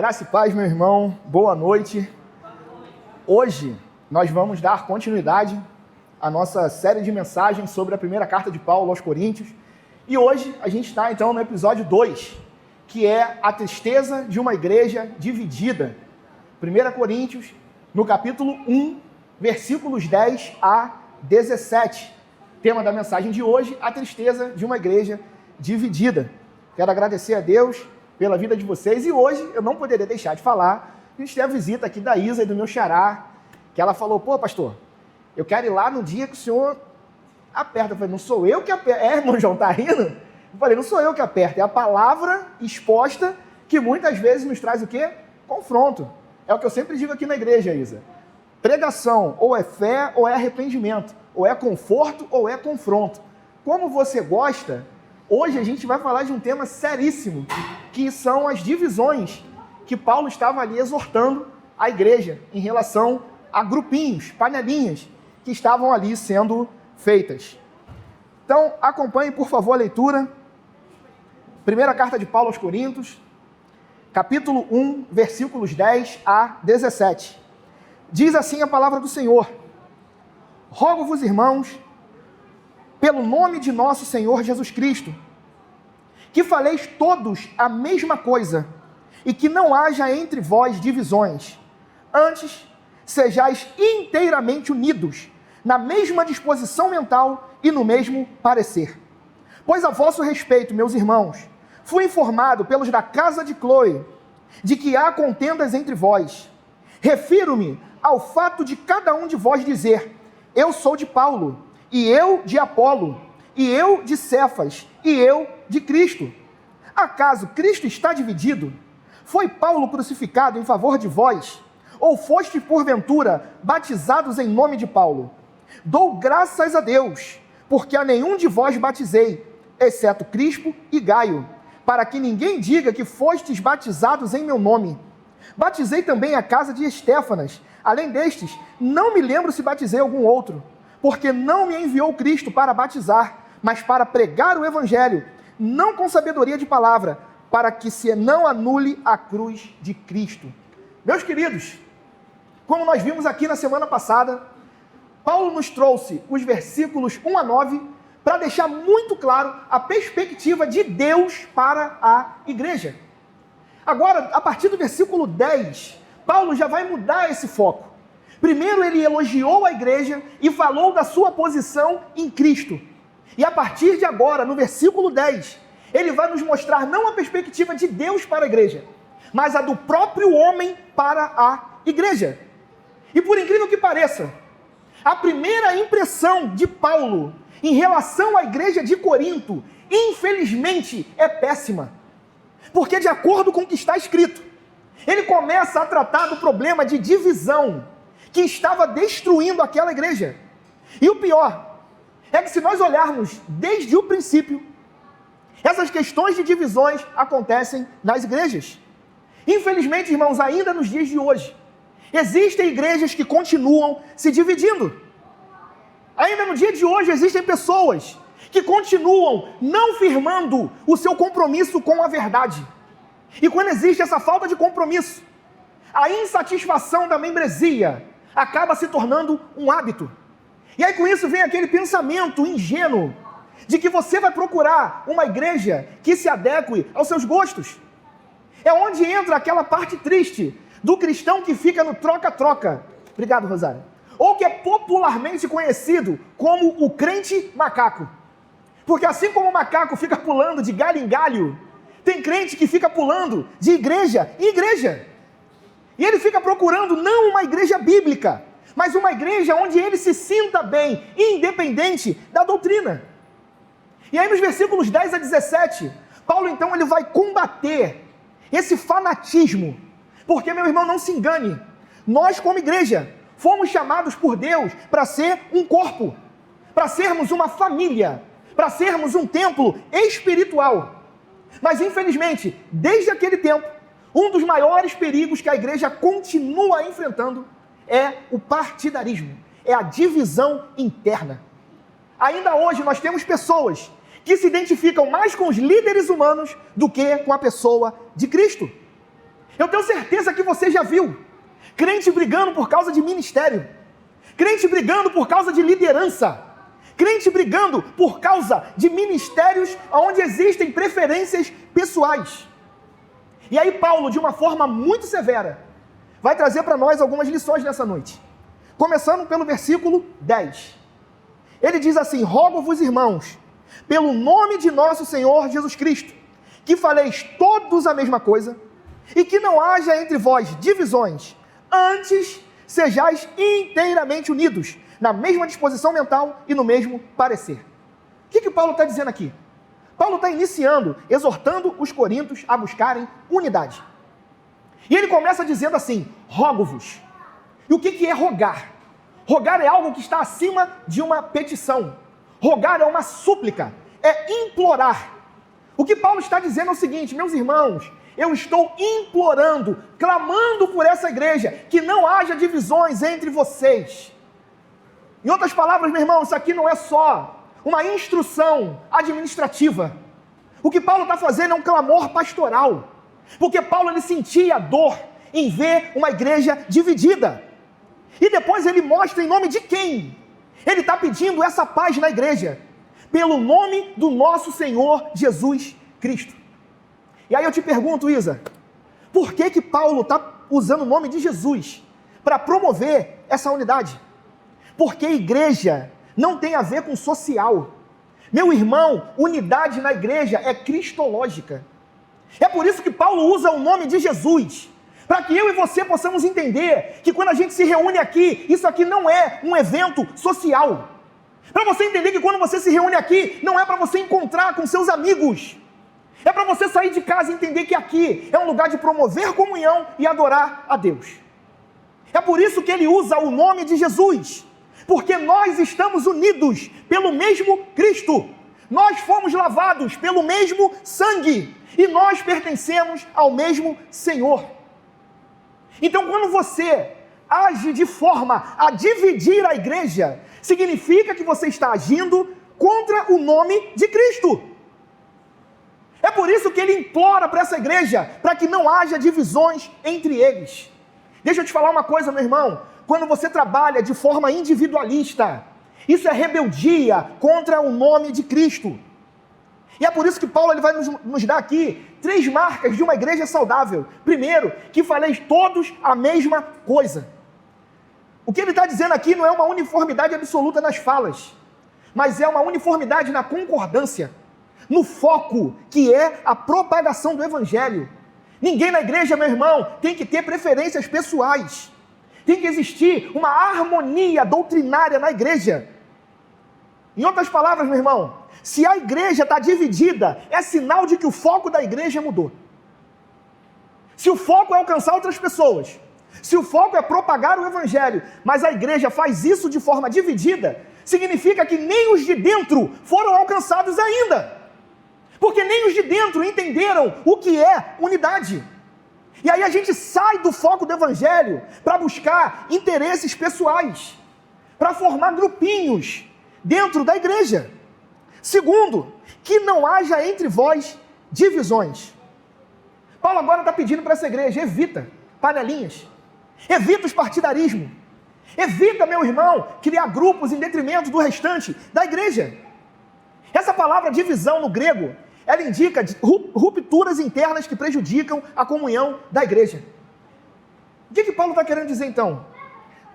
Graça e paz, meu irmão, boa noite. Hoje nós vamos dar continuidade à nossa série de mensagens sobre a primeira carta de Paulo aos Coríntios. E hoje a gente está então no episódio 2, que é a tristeza de uma igreja dividida. 1 Coríntios, no capítulo 1, versículos 10 a 17. Tema da mensagem de hoje, a tristeza de uma igreja dividida. Quero agradecer a Deus pela vida de vocês, e hoje eu não poderia deixar de falar. A gente tem a visita aqui da Isa e do meu xará, que ela falou: pô, pastor, eu quero ir lá no dia que o senhor aperta. Eu falei: não sou eu que aperto. Irmão João, tá rindo? Eu falei: não sou eu que aperto, é a palavra exposta que muitas vezes nos traz o quê? Confronto. É o que eu sempre digo aqui na igreja, Isa. Pregação ou é fé ou é arrependimento, ou é conforto ou é confronto. Como você gosta, hoje a gente vai falar de um tema seríssimo, que são as divisões que Paulo estava ali exortando a igreja em relação a grupinhos, panelinhas, que estavam ali sendo feitas. Então, acompanhe, por favor, a leitura. Primeira carta de Paulo aos Coríntios, capítulo 1, versículos 10 a 17. Diz assim a palavra do Senhor: rogo-vos, irmãos, pelo nome de nosso Senhor Jesus Cristo, que faleis todos a mesma coisa, e que não haja entre vós divisões. Antes, sejais inteiramente unidos, na mesma disposição mental e no mesmo parecer. Pois a vosso respeito, meus irmãos, fui informado pelos da casa de Cloe, de que há contendas entre vós. Refiro-me ao fato de cada um de vós dizer: eu sou de Paulo, e eu de Apolo, e eu de Cefas, e eu de Cristo. Acaso Cristo está dividido? Foi Paulo crucificado em favor de vós? Ou fostes porventura batizados em nome de Paulo? Dou graças a Deus, porque a nenhum de vós batizei, exceto Crispo e Gaio, para que ninguém diga que fostes batizados em meu nome. Batizei também a casa de Estéfanas. Além destes, não me lembro se batizei algum outro, porque não me enviou Cristo para batizar, mas para pregar o evangelho, não com sabedoria de palavra, para que se não anule a cruz de Cristo. Meus queridos, como nós vimos aqui na semana passada, Paulo nos trouxe os versículos 1 a 9 para deixar muito claro a perspectiva de Deus para a igreja. Agora, a partir do versículo 10, Paulo já vai mudar esse foco. Primeiro ele elogiou a igreja e falou da sua posição em Cristo. E a partir de agora, no versículo 10, ele vai nos mostrar não a perspectiva de Deus para a igreja, mas a do próprio homem para a igreja. E por incrível que pareça, a primeira impressão de Paulo em relação à igreja de Corinto, infelizmente, é péssima. Porque de acordo com o que está escrito, ele começa a tratar do problema de divisão que estava destruindo aquela igreja. E o pior é que, se nós olharmos desde o princípio, essas questões de divisões acontecem nas igrejas. Infelizmente, irmãos, ainda nos dias de hoje, existem igrejas que continuam se dividindo. Ainda no dia de hoje existem pessoas que continuam não firmando o seu compromisso com a verdade. E quando existe essa falta de compromisso, a insatisfação da membresia acaba se tornando um hábito. E aí com isso vem aquele pensamento ingênuo de que você vai procurar uma igreja que se adeque aos seus gostos. É onde entra aquela parte triste do cristão que fica no troca-troca. Obrigado, Rosário. Ou que é popularmente conhecido como o crente macaco. Porque assim como o macaco fica pulando de galho em galho, tem crente que fica pulando de igreja em igreja. E ele fica procurando não uma igreja bíblica, mas uma igreja onde ele se sinta bem, independente da doutrina. E aí nos versículos 10 a 17, Paulo então ele vai combater esse fanatismo. Porque, meu irmão, não se engane, nós como igreja fomos chamados por Deus para ser um corpo, para sermos uma família, para sermos um templo espiritual. Mas infelizmente, desde aquele tempo, um dos maiores perigos que a igreja continua enfrentando é o partidarismo, é a divisão interna. Ainda hoje nós temos pessoas que se identificam mais com os líderes humanos do que com a pessoa de Cristo. Eu tenho certeza que você já viu crente brigando por causa de ministério, crente brigando por causa de liderança, crente brigando por causa de ministérios onde existem preferências pessoais. E aí Paulo, de uma forma muito severa, vai trazer para nós algumas lições nessa noite. Começando pelo versículo 10. Ele diz assim: rogo-vos, irmãos, pelo nome de nosso Senhor Jesus Cristo, que faleis todos a mesma coisa, e que não haja entre vós divisões, antes sejais inteiramente unidos, na mesma disposição mental e no mesmo parecer. O que Paulo está dizendo aqui? Paulo está iniciando, exortando os coríntios a buscarem unidade. E ele começa dizendo assim: rogo-vos. E o que é rogar? Rogar é algo que está acima de uma petição. Rogar é uma súplica, é implorar. O que Paulo está dizendo é o seguinte: meus irmãos, eu estou implorando, clamando por essa igreja, que não haja divisões entre vocês. Em outras palavras, meu irmão, isso aqui não é só uma instrução administrativa. O que Paulo está fazendo é um clamor pastoral, porque Paulo ele sentia dor em ver uma igreja dividida. E depois ele mostra em nome de quem ele está pedindo essa paz na igreja: pelo nome do nosso Senhor Jesus Cristo. E aí eu te pergunto, Isa, por que Paulo está usando o nome de Jesus para promover essa unidade? Porque igreja não tem a ver com social. Meu irmão, unidade na igreja é cristológica. É por isso que Paulo usa o nome de Jesus, para que eu e você possamos entender que quando a gente se reúne aqui, isso aqui não é um evento social. Para você entender que quando você se reúne aqui, não é para você encontrar com seus amigos. É para você sair de casa e entender que aqui é um lugar de promover comunhão e adorar a Deus. É por isso que ele usa o nome de Jesus, porque nós estamos unidos pelo mesmo Cristo. Nós fomos lavados pelo mesmo sangue e nós pertencemos ao mesmo Senhor. Então, quando você age de forma a dividir a igreja, significa que você está agindo contra o nome de Cristo. É por isso que ele implora para essa igreja, para que não haja divisões entre eles. Deixa eu te falar uma coisa, meu irmão. Quando você trabalha de forma individualista, isso é rebeldia contra o nome de Cristo. E é por isso que Paulo ele vai nos dar aqui 3 marcas de uma igreja saudável. Primeiro, que faleis todos a mesma coisa. O que ele está dizendo aqui não é uma uniformidade absoluta nas falas, mas é uma uniformidade na concordância, no foco, que é a propagação do evangelho. Ninguém na igreja, meu irmão, tem que ter preferências pessoais. Tem que existir uma harmonia doutrinária na igreja. Em outras palavras, meu irmão, se a igreja está dividida, é sinal de que o foco da igreja mudou. Se o foco é alcançar outras pessoas, se o foco é propagar o evangelho, mas a igreja faz isso de forma dividida, significa que nem os de dentro foram alcançados ainda. Porque nem os de dentro entenderam o que é unidade. E aí a gente sai do foco do evangelho para buscar interesses pessoais, para formar grupinhos dentro da igreja. Segundo, que não haja entre vós divisões. Paulo agora está pedindo para essa igreja: evita panelinhas, evita os partidarismos, evita, meu irmão, criar grupos em detrimento do restante da igreja. Essa palavra divisão no grego, ela indica rupturas internas que prejudicam a comunhão da igreja. O que Paulo está querendo dizer então?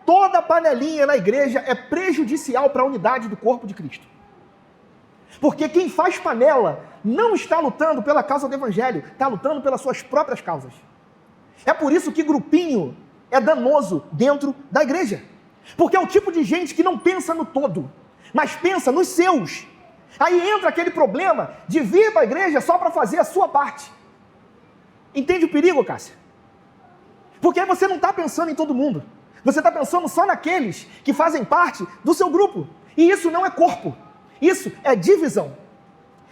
Toda panelinha na igreja é prejudicial para a unidade do corpo de Cristo. Porque quem faz panela não está lutando pela causa do evangelho, está lutando pelas suas próprias causas. É por isso que grupinho é danoso dentro da igreja. Porque é o tipo de gente que não pensa no todo, mas pensa nos seus. Aí entra aquele problema de vir para a igreja só para fazer a sua parte. Entende o perigo, Cássia? Porque aí você não está pensando em todo mundo. Você está pensando só naqueles que fazem parte do seu grupo. E isso não é corpo. Isso é divisão.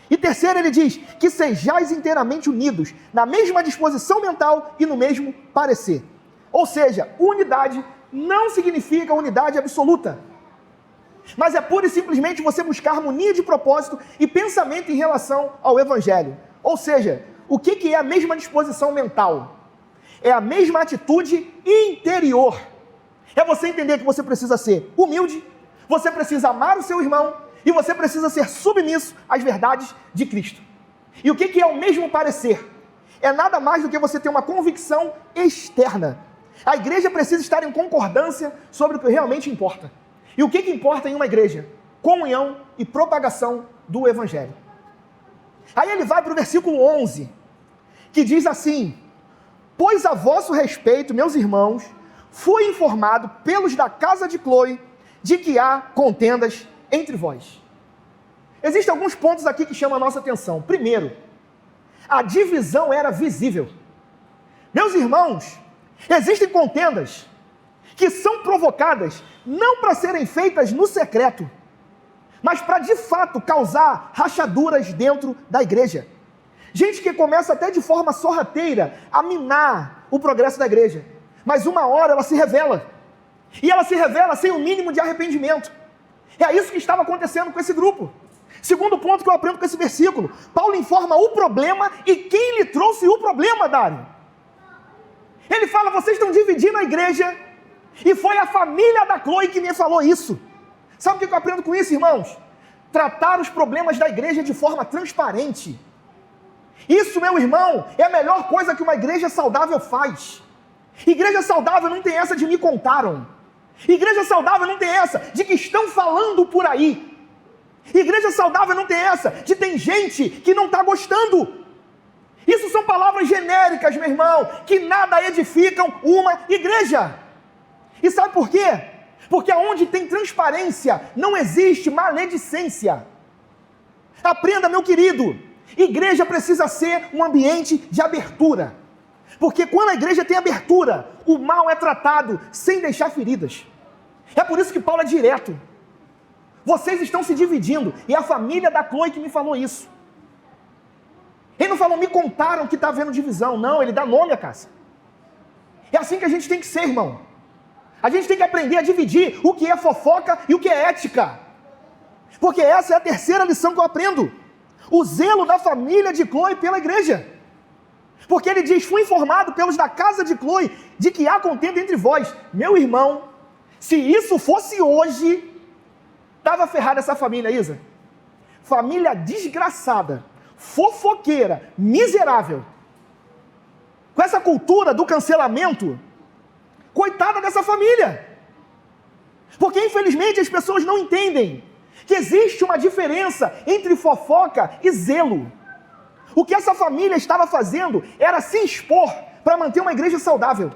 E terceiro, ele diz que sejais inteiramente unidos, na mesma disposição mental e no mesmo parecer. Ou seja, unidade não significa unidade absoluta, mas é pura e simplesmente você buscar harmonia de propósito e pensamento em relação ao evangelho. Ou seja, o que é a mesma disposição mental? é a mesma atitude interior. É você entender que você precisa ser humilde, você precisa amar o seu irmão e você precisa ser submisso às verdades de Cristo. E o que é o mesmo parecer? É nada mais do que você ter uma convicção externa. A igreja precisa estar em concordância sobre o que realmente importa. E o que importa em uma igreja? Comunhão e propagação do Evangelho. Aí ele vai para o versículo 11, que diz assim: pois a vosso respeito, meus irmãos, fui informado pelos da casa de Cloe de que há contendas entre vós. Existem alguns pontos aqui que chamam a nossa atenção. Primeiro, a divisão era visível. Meus irmãos, existem contendas que são provocadas não para serem feitas no secreto, mas para de fato causar rachaduras dentro da igreja. Gente que começa até de forma sorrateira a minar o progresso da igreja, mas uma hora ela se revela, e ela se revela sem o mínimo de arrependimento. É isso que estava acontecendo com esse grupo. Segundo ponto que eu aprendo com esse versículo, Paulo informa o problema e quem lhe trouxe o problema, Dário. Ele fala: vocês estão dividindo a igreja, e foi a família da Cloe que me falou isso. Sabe o que eu aprendo com isso, irmãos? Tratar os problemas da igreja de forma transparente. Isso, meu irmão, é a melhor coisa que uma igreja saudável faz. Igreja saudável não tem essa de me contaram. Igreja saudável não tem essa de que estão falando por aí. Igreja saudável não tem essa de tem gente que não está gostando. Isso são palavras genéricas, meu irmão, que nada edificam uma igreja. E sabe por quê? Porque onde tem transparência, não existe maledicência. Aprenda, meu querido, igreja precisa ser um ambiente de abertura. Porque quando a igreja tem abertura, o mal é tratado sem deixar feridas. É por isso que Paulo é direto. Vocês estão se dividindo, e a família da Cloe que me falou isso. Ele não falou, me contaram que está havendo divisão. Não, ele dá nome à casa. É assim que a gente tem que ser, irmão. A gente tem que aprender a dividir o que é fofoca e o que é ética. Porque essa é a terceira lição que eu aprendo. O zelo da família de Cloe pela igreja. Porque ele diz, fui informado pelos da casa de Cloe de que há contenda entre vós. Meu irmão, se isso fosse hoje, estava ferrada essa família, Isa. Família desgraçada, fofoqueira, miserável. Com essa cultura do cancelamento, coitada dessa família. Porque infelizmente as pessoas não entendem que existe uma diferença entre fofoca e zelo. O que essa família estava fazendo era se expor para manter uma igreja saudável.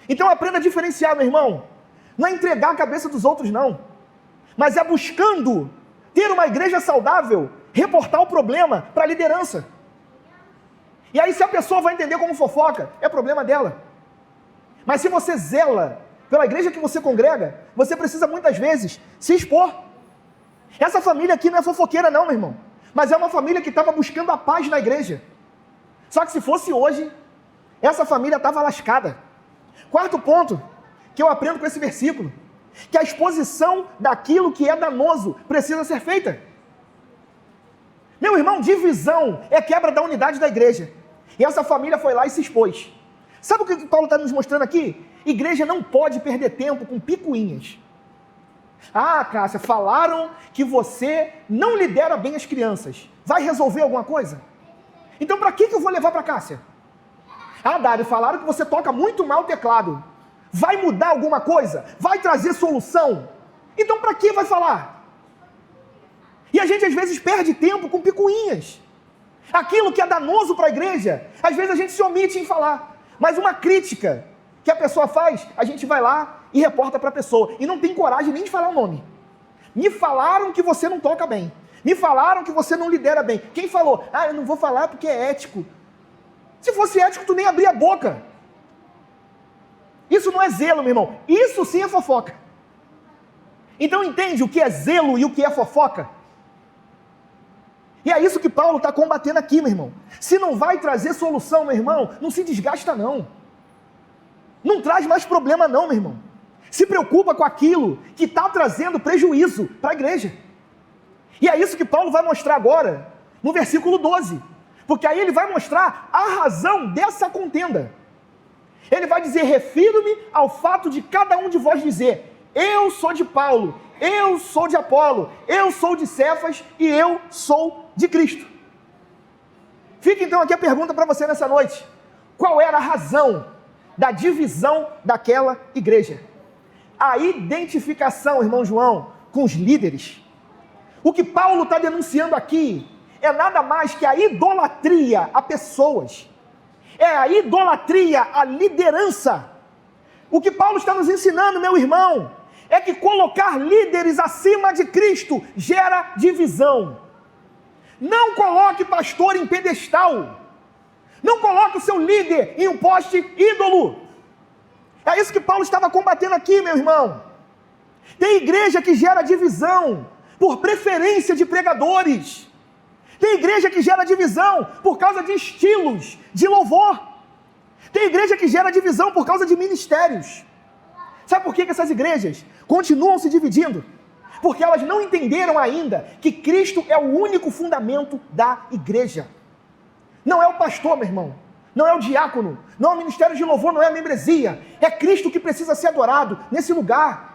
Então aprenda a diferenciar, meu irmão. Não é entregar a cabeça dos outros, não. Mas é buscando ter uma igreja saudável, reportar o problema para a liderança. E aí se a pessoa vai entender como fofoca, é problema dela. Mas se você zela pela igreja que você congrega, você precisa muitas vezes se expor. Essa família aqui não é fofoqueira não, meu irmão. Mas é uma família que estava buscando a paz na igreja. Só que se fosse hoje, essa família estava lascada. Quarto ponto que eu aprendo com esse versículo, que a exposição daquilo que é danoso precisa ser feita. Meu irmão, divisão é quebra da unidade da igreja. E essa família foi lá e se expôs. Sabe o que Paulo está nos mostrando aqui? Igreja não pode perder tempo com picuinhas. Ah, Cássia, falaram que você não lidera bem as crianças. Vai resolver alguma coisa? Então para que eu vou levar para Cássia? Ah, Dário, falaram que você toca muito mal o teclado. Vai mudar alguma coisa? Vai trazer solução? Então para que vai falar? E a gente às vezes perde tempo com picuinhas. Aquilo que é danoso para a igreja, às vezes a gente se omite em falar. Mas uma crítica que a pessoa faz, a gente vai lá e reporta para a pessoa. E não tem coragem nem de falar o nome. Me falaram que você não toca bem. Me falaram que você não lidera bem. Quem falou? Ah, eu não vou falar porque é ético. Se fosse ético, tu nem abria a boca. Isso não é zelo, meu irmão. Isso sim é fofoca. Então entende o que é zelo e o que é fofoca? E é isso que Paulo está combatendo aqui, meu irmão. Se não vai trazer solução, meu irmão, não se desgasta não. Não traz mais problema não, meu irmão. Se preocupa com aquilo que está trazendo prejuízo para a igreja. E é isso que Paulo vai mostrar agora, no versículo 12. Porque aí ele vai mostrar a razão dessa contenda. Ele vai dizer: refiro-me ao fato de cada um de vós dizer: eu sou de Paulo, eu sou de Apolo, eu sou de Cefas e eu sou de Cristo. Fica então aqui a pergunta para você nessa noite: qual era a razão da divisão daquela igreja? A identificação, irmão João, com os líderes. O que Paulo está denunciando aqui é nada mais que a idolatria a pessoas, é a idolatria à liderança. O que Paulo está nos ensinando, meu irmão, é que colocar líderes acima de Cristo gera divisão. Não coloque pastor em pedestal, não coloque o seu líder em um poste ídolo. É isso que Paulo estava combatendo aqui, meu irmão. Tem igreja que gera divisão por preferência de pregadores. Tem igreja que gera divisão por causa de estilos de louvor. Tem igreja que gera divisão por causa de ministérios. Sabe por que essas igrejas continuam se dividindo? Porque elas não entenderam ainda que Cristo é o único fundamento da igreja. Não é o pastor, meu irmão. Não é o diácono. Não é o ministério de louvor, não é a membresia. É Cristo que precisa ser adorado nesse lugar.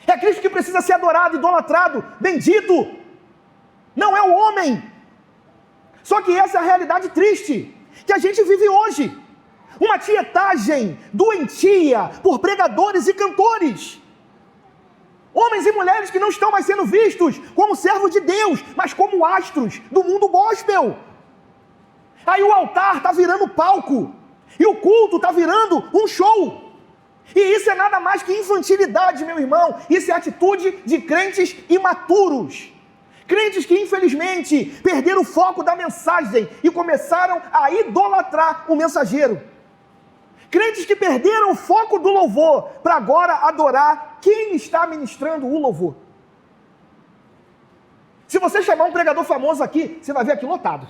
É Cristo que precisa ser adorado, idolatrado, bendito. Não é o homem. Só que essa é a realidade triste que a gente vive hoje. Uma tietagem doentia por pregadores e cantores. Homens e mulheres que não estão mais sendo vistos como servos de Deus, mas como astros do mundo gospel. Aí o altar está virando palco, e o culto está virando um show. E isso é nada mais que infantilidade, meu irmão. Isso é atitude de crentes imaturos. Crentes que infelizmente perderam o foco da mensagem e começaram a idolatrar o mensageiro. Crentes que perderam o foco do louvor para agora adorar quem está ministrando o louvor. Se você chamar um pregador famoso aqui, você vai ver aqui lotado.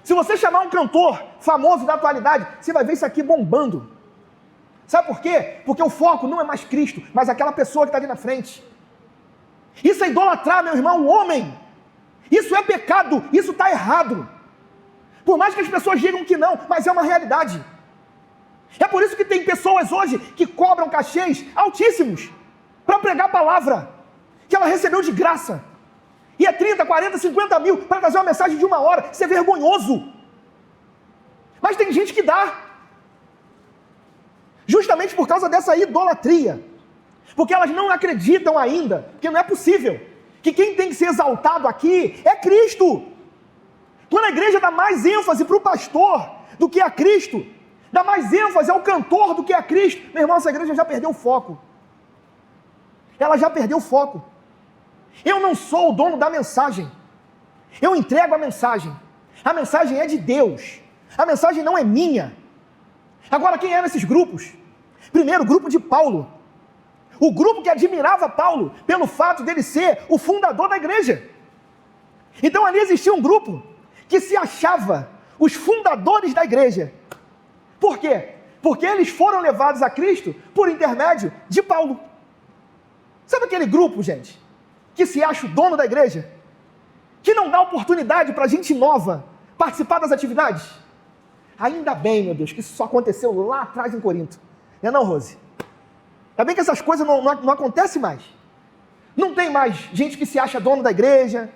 Se você chamar um cantor famoso da atualidade, você vai ver isso aqui bombando. Sabe por quê? Porque o foco não é mais Cristo, mas aquela pessoa que está ali na frente. Isso é idolatrar, meu irmão, o homem. Isso é pecado, isso está errado. Por mais que as pessoas digam que não, mas é uma realidade. É por isso que tem pessoas hoje que cobram cachês altíssimos para pregar a palavra que ela recebeu de graça. E é 30, 40, 50 mil para trazer uma mensagem de 1 hora. Isso é vergonhoso. Mas tem gente que dá. Justamente por causa dessa idolatria. Porque elas não acreditam ainda que não é possível. Que quem tem que ser exaltado aqui é Cristo. Quando a igreja dá mais ênfase para o pastor do que a Cristo, dá mais ênfase ao cantor do que a Cristo, meu irmão, essa igreja já perdeu o foco. Ela já perdeu o foco. Eu não sou o dono da mensagem. Eu entrego a mensagem. A mensagem é de Deus. A mensagem não é minha. Agora, quem eram esses grupos? Primeiro, o grupo de Paulo. O grupo que admirava Paulo pelo fato dele ser o fundador da igreja. Então ali existia um grupo que se achava os fundadores da igreja. Por quê? Porque eles foram levados a Cristo por intermédio de Paulo. Sabe aquele grupo, gente, que se acha o dono da igreja? Que não dá oportunidade para gente nova participar das atividades? Ainda bem, meu Deus, que isso só aconteceu lá atrás em Corinto. Não é não, Rose? Ainda bem que essas coisas não acontecem mais. Não tem mais gente que se acha dono da igreja,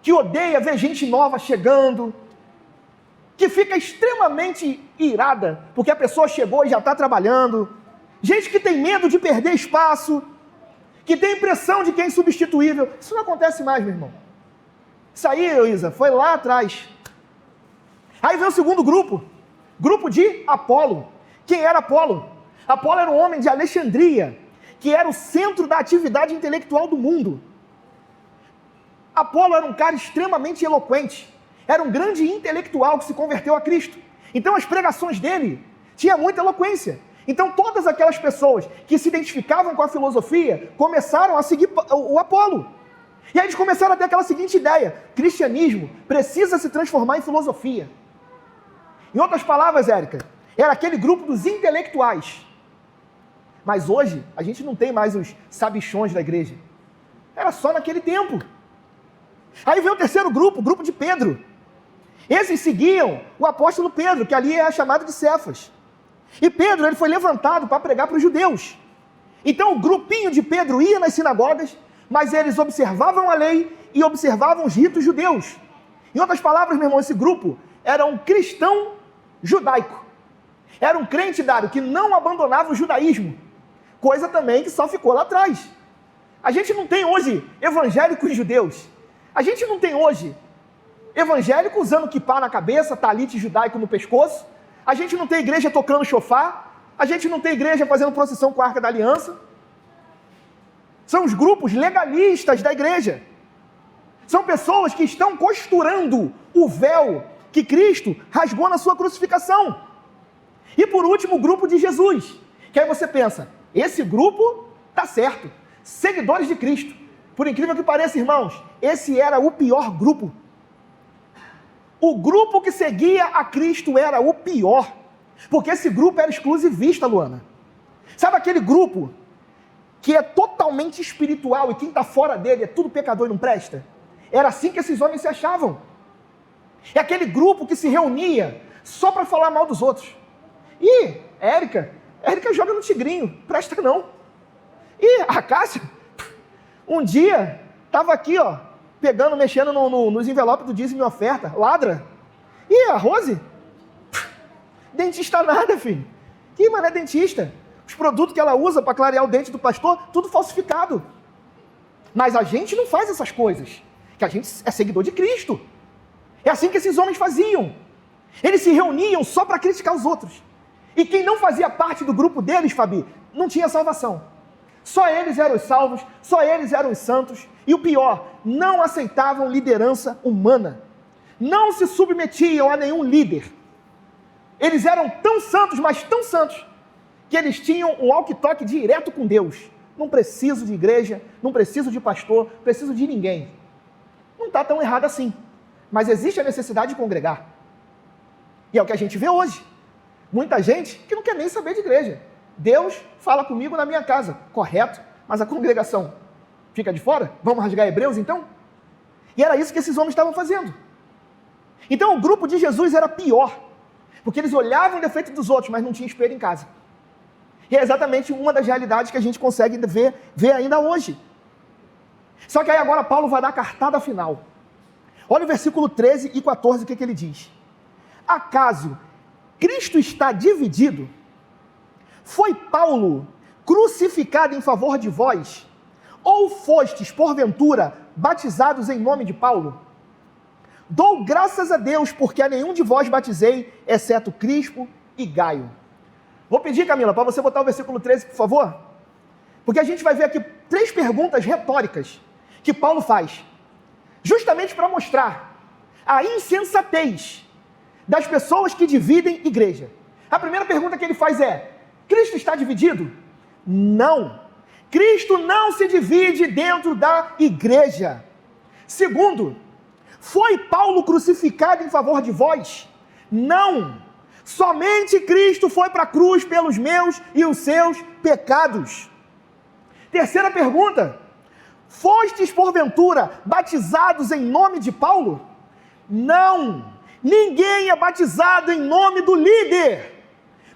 que odeia ver gente nova chegando, que fica extremamente irada porque a pessoa chegou e já está trabalhando, gente que tem medo de perder espaço, que tem impressão de que é insubstituível. Isso não acontece mais, meu irmão. Isso aí, Isa, foi lá atrás. Aí vem o segundo grupo, grupo de Apolo. Quem era Apolo? Apolo era um homem de Alexandria, que era o centro da atividade intelectual do mundo. Apolo era um cara extremamente eloquente, era um grande intelectual que se converteu a Cristo. Então as pregações dele tinham muita eloquência. Então todas aquelas pessoas que se identificavam com a filosofia começaram a seguir o Apolo. E aí eles começaram a ter aquela seguinte ideia: cristianismo precisa se transformar em filosofia. Em outras palavras, Érica, era aquele grupo dos intelectuais. Mas hoje a gente não tem mais os sabichões da igreja. Era só naquele tempo. Aí veio o terceiro grupo, o grupo de Pedro. Esses seguiam o apóstolo Pedro, que ali é chamado de Cefas. E Pedro, ele foi levantado para pregar para os judeus. Então o grupinho de Pedro ia nas sinagogas, mas eles observavam a lei e observavam os ritos judeus. Em outras palavras, meu irmão, esse grupo era um cristão judaico. Era um crente, Dário, que não abandonava o judaísmo. Coisa também que só ficou lá atrás. A gente não tem hoje evangélicos judeus. A gente não tem hoje evangélico usando quipá na cabeça, talite judaico no pescoço. A gente não tem igreja tocando chofar. A gente não tem igreja fazendo procissão com a Arca da Aliança. São os grupos legalistas da igreja. São pessoas que estão costurando o véu que Cristo rasgou na sua crucificação. E por último, o grupo de Jesus. Que aí você pensa, esse grupo está certo. Seguidores de Cristo. Por incrível que pareça, irmãos, esse era o pior grupo. O grupo que seguia a Cristo era o pior. Porque esse grupo era exclusivista, Luana. Sabe aquele grupo que é totalmente espiritual e quem está fora dele é tudo pecador e não presta? Era assim que esses homens se achavam. É aquele grupo que se reunia só para falar mal dos outros. Ih, Érica joga no tigrinho, presta não. E a Cássia, um dia, estava aqui, ó, mexendo nos envelopes do dízimo e oferta, ladra. E a Rose, dentista nada, filho. Que mané dentista? Os produtos que ela usa para clarear o dente do pastor, tudo falsificado. Mas a gente não faz essas coisas, que a gente é seguidor de Cristo. É assim que esses homens faziam. Eles se reuniam só para criticar os outros. E quem não fazia parte do grupo deles, Fabi, não tinha salvação. Só eles eram os salvos, só eles eram os santos. E o pior, não aceitavam liderança humana. Não se submetiam a nenhum líder. Eles eram tão santos, mas tão santos, que eles tinham um walkie-talkie direto com Deus. Não preciso de igreja, não preciso de pastor, preciso de ninguém. Não está tão errado assim. Mas existe a necessidade de congregar. E é o que a gente vê hoje. Muita gente que não quer nem saber de igreja. Deus fala comigo na minha casa, correto, mas a congregação fica de fora? Vamos rasgar Hebreus então? E era isso que esses homens estavam fazendo. Então o grupo de Jesus era pior, porque eles olhavam o defeito dos outros, mas não tinham espelho em casa. E é exatamente uma das realidades que a gente consegue ver ainda hoje. Só que aí agora Paulo vai dar a cartada final. Olha o versículo 13 e 14, o que ele diz. Acaso Cristo está dividido? Foi Paulo crucificado em favor de vós? Ou fostes, porventura, batizados em nome de Paulo? Dou graças a Deus, porque a nenhum de vós batizei, exceto Crispo e Gaio. Vou pedir, Camila, para você botar o versículo 13, por favor. Porque a gente vai ver aqui 3 perguntas retóricas que Paulo faz. Justamente para mostrar a insensatez das pessoas que dividem igreja. A primeira pergunta que ele faz é, Cristo está dividido? Não. Cristo não se divide dentro da igreja. Segundo, foi Paulo crucificado em favor de vós? Não. Somente Cristo foi para a cruz pelos meus e os seus pecados. Terceira pergunta, fostes porventura batizados em nome de Paulo? Não. Ninguém é batizado em nome do líder.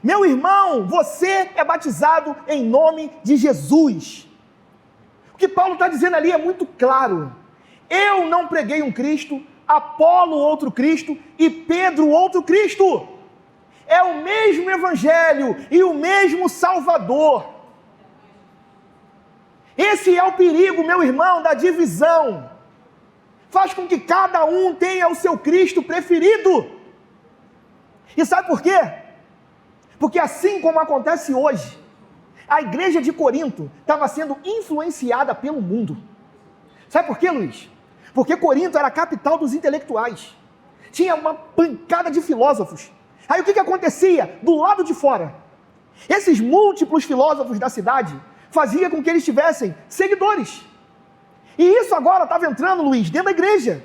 Meu irmão, você é batizado em nome de Jesus. O que Paulo está dizendo ali é muito claro. Eu não preguei um Cristo, Apolo outro Cristo e Pedro outro Cristo. É o mesmo evangelho e o mesmo Salvador. Esse é o perigo, meu irmão, da divisão. Faz com que cada um tenha o seu Cristo preferido. E sabe por quê? Porque assim como acontece hoje, a igreja de Corinto estava sendo influenciada pelo mundo. Sabe por quê, Luiz? Porque Corinto era a capital dos intelectuais. Tinha uma pancada de filósofos. Aí o que acontecia do lado de fora? Esses múltiplos filósofos da cidade faziam com que eles tivessem seguidores. E isso agora estava entrando, Luiz, dentro da igreja.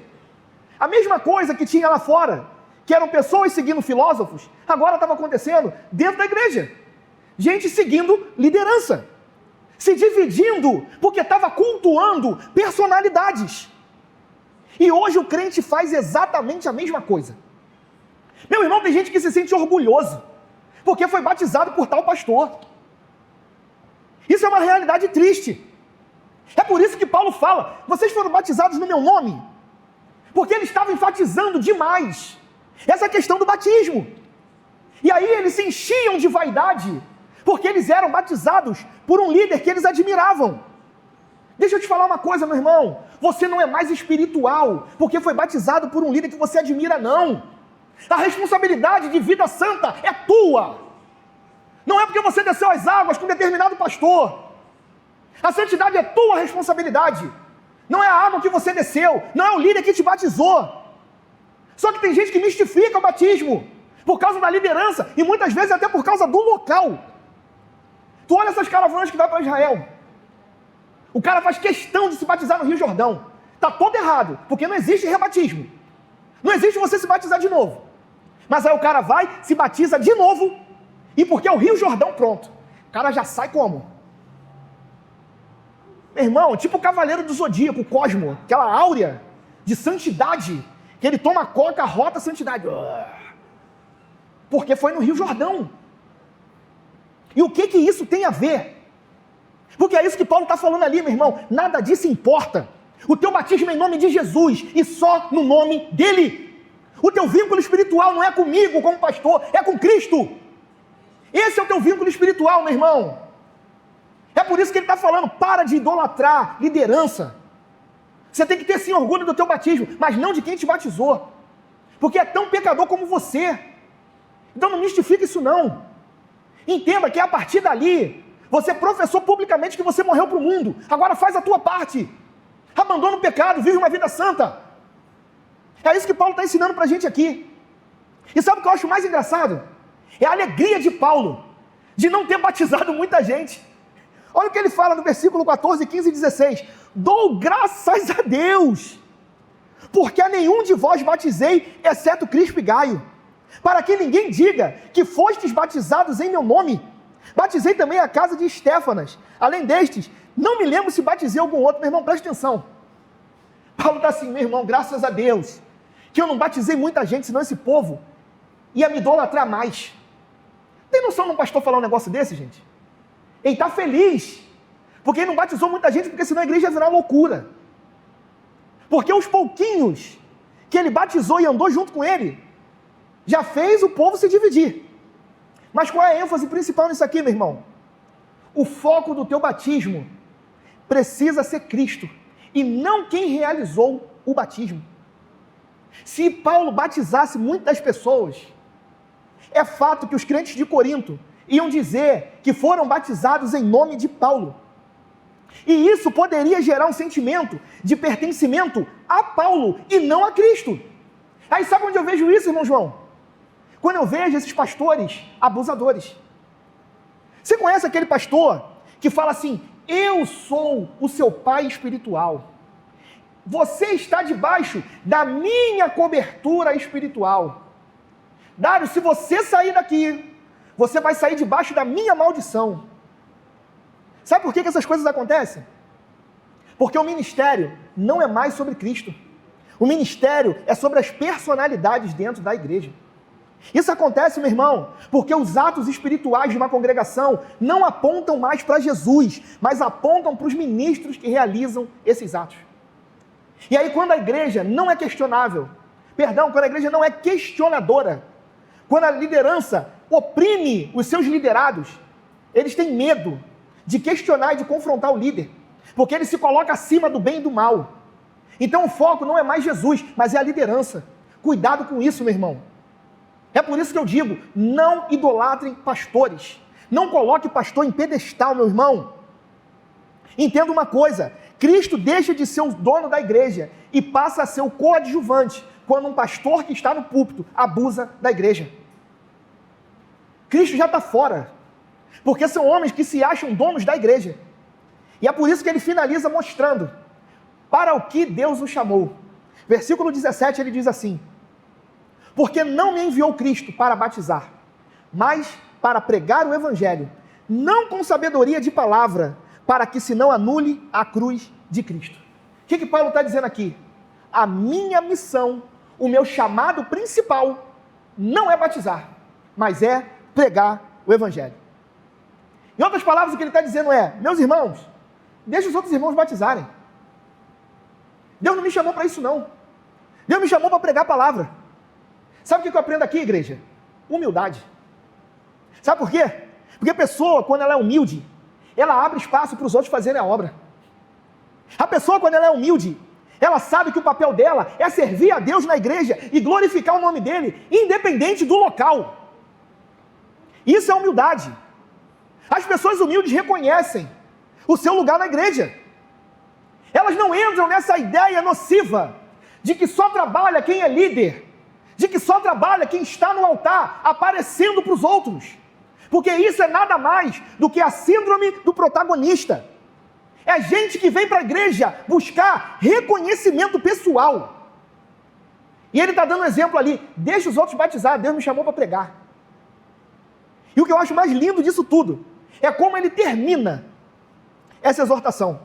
A mesma coisa que tinha lá fora, que eram pessoas seguindo filósofos, agora estava acontecendo dentro da igreja. Gente seguindo liderança, se dividindo, porque estava cultuando personalidades. E hoje o crente faz exatamente a mesma coisa. Meu irmão, tem gente que se sente orgulhoso, porque foi batizado por tal pastor. Isso é uma realidade triste. É por isso que Paulo fala, vocês foram batizados no meu nome, porque ele estava enfatizando demais essa questão do batismo. E aí eles se enchiam de vaidade, porque eles eram batizados por um líder que eles admiravam. Deixa eu te falar uma coisa, meu irmão, você não é mais espiritual, porque foi batizado por um líder que você admira, não. A responsabilidade de vida santa é tua. Não é porque você desceu as águas com determinado pastor. A santidade é tua responsabilidade. Não é a água que você desceu, não é o líder que te batizou. Só que tem gente que mistifica o batismo por causa da liderança e muitas vezes até por causa do local. Tu olha essas caravanas que vai para Israel. O cara faz questão de se batizar no Rio Jordão. Está todo errado, porque não existe rebatismo. Não existe você se batizar de novo. Mas aí o cara vai, se batiza de novo, e porque é o Rio Jordão, pronto. O cara já sai como? Meu irmão, tipo o Cavaleiro do Zodíaco, o Cosmo, aquela áurea de santidade, que ele toma coca, rota a santidade. Porque foi no Rio Jordão. E o que isso tem a ver? Porque é isso que Paulo está falando ali, meu irmão. Nada disso importa. O teu batismo é em nome de Jesus e só no nome dele. O teu vínculo espiritual não é comigo como pastor, é com Cristo. Esse é o teu vínculo espiritual, meu irmão. É por isso que ele está falando, para de idolatrar liderança. Você tem que ter sim orgulho do teu batismo, mas não de quem te batizou. Porque é tão pecador como você. Então não mistifica isso não. Entenda que a partir dali, você professou publicamente que você morreu para o mundo. Agora faz a tua parte. Abandona o pecado, vive uma vida santa. É isso que Paulo está ensinando para a gente aqui. E sabe o que eu acho mais engraçado? É a alegria de Paulo de não ter batizado muita gente. Olha o que ele fala no versículo 14, 15 e 16. Dou graças a Deus, porque a nenhum de vós batizei, exceto Crispo e Gaio, para que ninguém diga que fostes batizados em meu nome. Batizei também a casa de Estéfanas. Além destes, não me lembro se batizei algum outro. Meu irmão, presta atenção. Paulo está assim, meu irmão, graças a Deus, que eu não batizei muita gente, senão esse povo ia me idolatrar mais. Tem noção de um pastor falar um negócio desse, gente? Ele está feliz, porque ele não batizou muita gente, porque senão a igreja ia virar loucura. Porque os pouquinhos que ele batizou e andou junto com ele, já fez o povo se dividir. Mas qual é a ênfase principal nisso aqui, meu irmão? O foco do teu batismo precisa ser Cristo, e não quem realizou o batismo. Se Paulo batizasse muitas pessoas, é fato que os crentes de Corinto iam dizer que foram batizados em nome de Paulo. E isso poderia gerar um sentimento de pertencimento a Paulo e não a Cristo. Aí sabe onde eu vejo isso, irmão João? Quando eu vejo esses pastores abusadores. Você conhece aquele pastor que fala assim, eu sou o seu pai espiritual. Você está debaixo da minha cobertura espiritual. Dário, se você sair daqui, você vai sair debaixo da minha maldição. Sabe por que essas coisas acontecem? Porque o ministério não é mais sobre Cristo. O ministério é sobre as personalidades dentro da igreja. Isso acontece, meu irmão, porque os atos espirituais de uma congregação não apontam mais para Jesus, mas apontam para os ministros que realizam esses atos. E aí quando a igreja não é questionável, quando a igreja não é questionadora, quando a liderança oprime os seus liderados, eles têm medo de questionar e de confrontar o líder, porque ele se coloca acima do bem e do mal. Então o foco não é mais Jesus, mas é a liderança. Cuidado com isso, meu irmão. É por isso que eu digo, não idolatrem pastores. Não coloque pastor em pedestal, meu irmão. Entenda uma coisa, Cristo deixa de ser o dono da igreja e passa a ser o coadjuvante quando um pastor que está no púlpito abusa da igreja. Cristo já está fora, porque são homens que se acham donos da igreja. E é por isso que ele finaliza mostrando para o que Deus o chamou. Versículo 17 ele diz assim, porque não me enviou Cristo para batizar, mas para pregar o evangelho, não com sabedoria de palavra, para que se não anule a cruz de Cristo. O que Paulo está dizendo aqui? A minha missão, o meu chamado principal, não é batizar, mas é pregar o evangelho. Em outras palavras, o que ele está dizendo é: meus irmãos, deixa os outros irmãos batizarem. Deus não me chamou para isso não. Deus me chamou para pregar a palavra. Sabe o que eu aprendo aqui, igreja? Humildade. Sabe por quê? Porque a pessoa, quando ela é humilde, ela abre espaço para os outros fazerem a obra. A pessoa, quando ela é humilde, ela sabe que o papel dela é servir a Deus na igreja e glorificar o nome dele, independente do local. Isso é humildade. As pessoas humildes reconhecem o seu lugar na igreja. Elas não entram nessa ideia nociva de que só trabalha quem é líder, de que só trabalha quem está no altar, aparecendo para os outros. Porque isso é nada mais do que a síndrome do protagonista. É gente que vem para a igreja buscar reconhecimento pessoal. E ele está dando um exemplo ali: deixa os outros batizar, Deus me chamou para pregar. E o que eu acho mais lindo disso tudo é como ele termina essa exortação.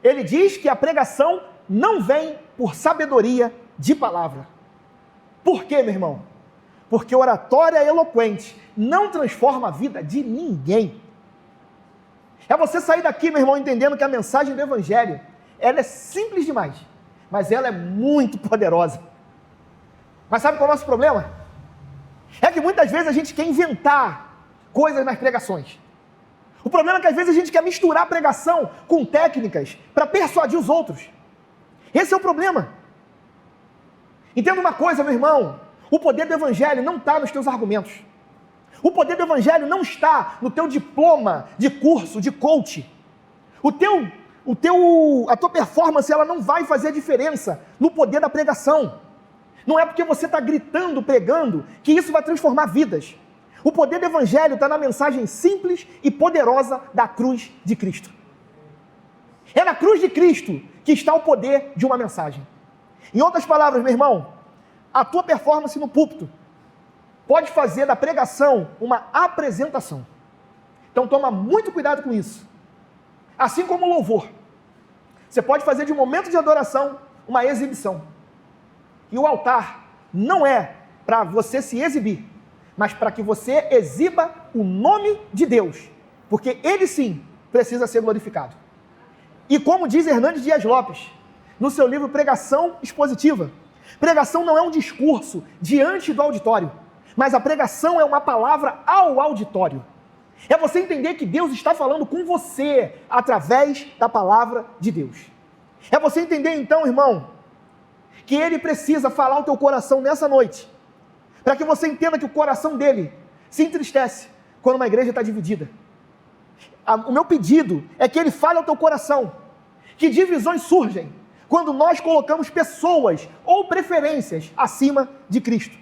Ele diz que a pregação não vem por sabedoria de palavra. Por quê, meu irmão? Porque oratória eloquente não transforma a vida de ninguém. É você sair daqui, meu irmão, entendendo que a mensagem do evangelho, ela é simples demais, mas ela é muito poderosa. Mas sabe qual é o nosso problema? É que muitas vezes a gente quer inventar coisas nas pregações. O problema é que às vezes a gente quer misturar a pregação com técnicas para persuadir os outros. Esse é o problema. Entenda uma coisa, meu irmão: o poder do evangelho não está nos teus argumentos. O poder do evangelho não está no teu diploma de curso, de coach. A tua performance, ela não vai fazer a diferença no poder da pregação. Não é porque você está gritando, pregando, que isso vai transformar vidas. O poder do evangelho está na mensagem simples e poderosa da cruz de Cristo. É na cruz de Cristo que está o poder de uma mensagem. Em outras palavras, meu irmão, a tua performance no púlpito pode fazer da pregação uma apresentação. Então toma muito cuidado com isso. Assim como o louvor. Você pode fazer de um momento de adoração uma exibição. E o altar não é para você se exibir, mas para que você exiba o nome de Deus. Porque ele sim precisa ser glorificado. E como diz Hernandes Dias Lopes, no seu livro Pregação Expositiva, pregação não é um discurso diante do auditório, mas a pregação é uma palavra ao auditório. É você entender que Deus está falando com você através da palavra de Deus. É você entender então, irmão, que Ele precisa falar ao teu coração nessa noite, para que você entenda que o coração dele se entristece quando uma igreja está dividida. O meu pedido é que Ele fale ao teu coração que divisões surgem quando nós colocamos pessoas ou preferências acima de Cristo.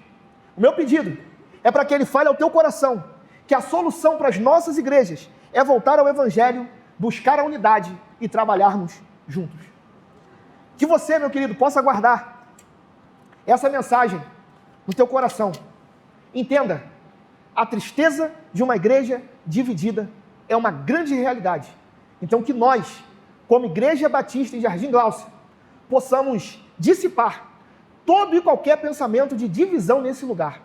O meu pedido é para que Ele fale ao teu coração que a solução para as nossas igrejas é voltar ao evangelho, buscar a unidade e trabalharmos juntos. Que você, meu querido, possa guardar essa mensagem no teu coração. Entenda, a tristeza de uma igreja dividida é uma grande realidade. Então que nós, como Igreja Batista em Jardim Gláucia, possamos dissipar todo e qualquer pensamento de divisão nesse lugar.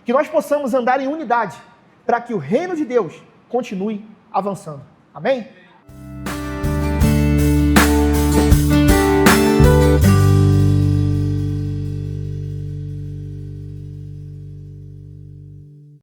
Que nós possamos andar em unidade para que o reino de Deus continue avançando. Amém?